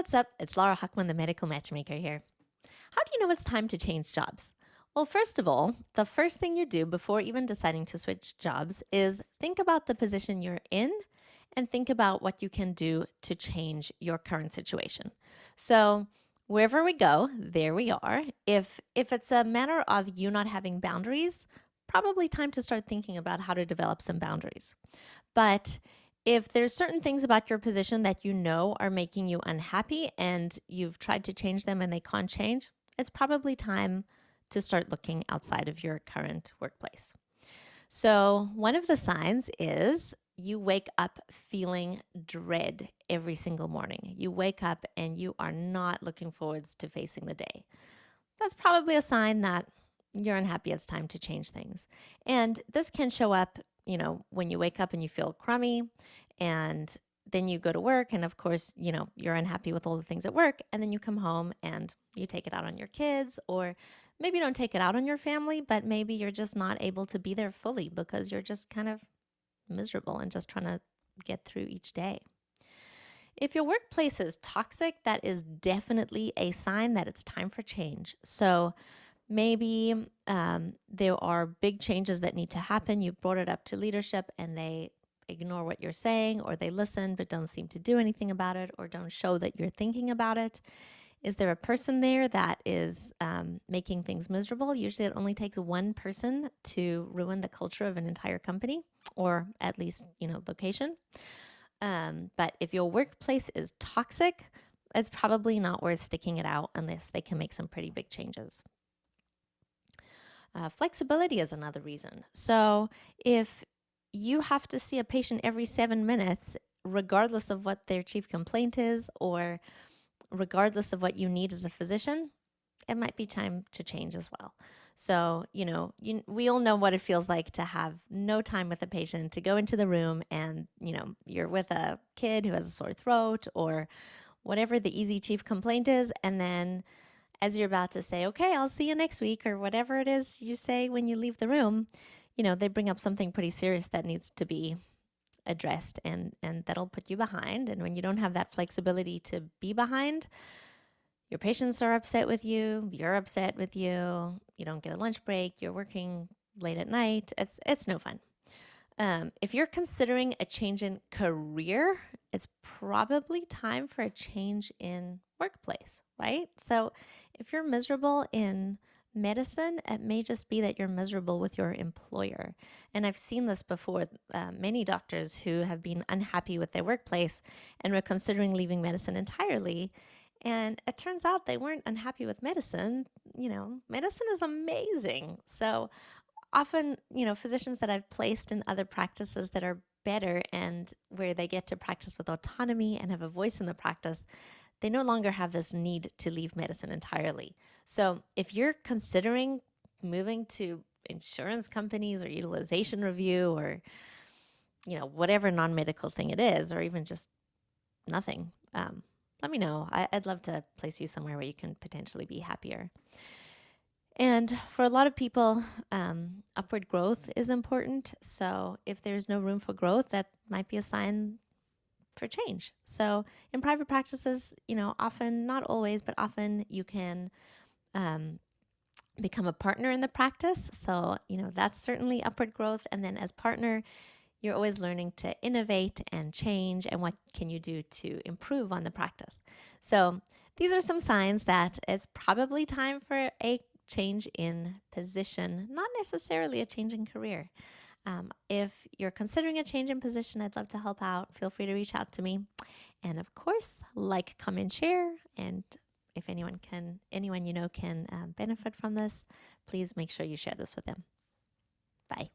What's up? It's Laura Huckman, the medical matchmaker here. How do you know it's time to change jobs? Well, first of all, the first thing you do before even deciding to switch jobs is think about the position you're in and think about what you can do to change your current situation. So, wherever we go, there we are. If it's a matter of you not having boundaries, probably time to start thinking about how to develop some boundaries. But if there's certain things about your position that you know are making you unhappy and you've tried to change them and they can't change, it's probably time to start looking outside of your current workplace. So, one of the signs is you wake up feeling dread every single morning. You wake up and you are not looking forwards to facing the day. That's probably a sign that you're unhappy. It's time to change things. And this can show up, when you wake up and you feel crummy and then you go to work and of course, you're unhappy with all the things at work and then you come home and you take it out on your kids, or maybe you don't take it out on your family, but maybe you're just not able to be there fully because you're just kind of miserable and just trying to get through each day. If your workplace is toxic, that is definitely a sign that it's time for change. So maybe there are big changes that need to happen. You've brought it up to leadership and they ignore what you're saying, or they listen but don't seem to do anything about it, or don't show that you're thinking about it. Is there a person there that is making things miserable? Usually it only takes one person to ruin the culture of an entire company, or at least, location. But if your workplace is toxic, it's probably not worth sticking it out unless they can make some pretty big changes. Flexibility is another reason. So if you have to see a patient every 7 minutes, regardless of what their chief complaint is, or regardless of what you need as a physician, it might be time to change as well. So, we all know what it feels like to have no time with a patient, to go into the room and, you're with a kid who has a sore throat or whatever the easy chief complaint is. And then as you're about to say, okay, I'll see you next week, or whatever it is you say when you leave the room, they bring up something pretty serious that needs to be addressed, and that'll put you behind. And when you don't have that flexibility to be behind, your patients are upset with you, you're upset with you, you don't get a lunch break, you're working late at night. It's no fun. If you're considering a change in career, it's probably time for a change in workplace, right? So if you're miserable in medicine, it may just be that you're miserable with your employer. And I've seen this before. Many doctors who have been unhappy with their workplace and were considering leaving medicine entirely. And it turns out they weren't unhappy with medicine. Medicine is amazing. So often, physicians that I've placed in other practices that are better and where they get to practice with autonomy and have a voice in the practice, they no longer have this need to leave medicine entirely. So if you're considering moving to insurance companies or utilization review, or, whatever non-medical thing it is, or even just nothing, let me know. I'd love to place you somewhere where you can potentially be happier. And for a lot of people, upward growth is important. So if there's no room for growth, that might be a sign for change. So in private practices, often, not always, but often you can become a partner in the practice. So, that's certainly upward growth. And then as partner, you're always learning to innovate and change, and what can you do to improve on the practice. So these are some signs that it's probably time for a change in position, not necessarily a change in career. If you're considering a change in position, I'd love to help out. Feel free to reach out to me. And of course, like, comment, share. And if anyone can benefit from this, please make sure you share this with them. Bye.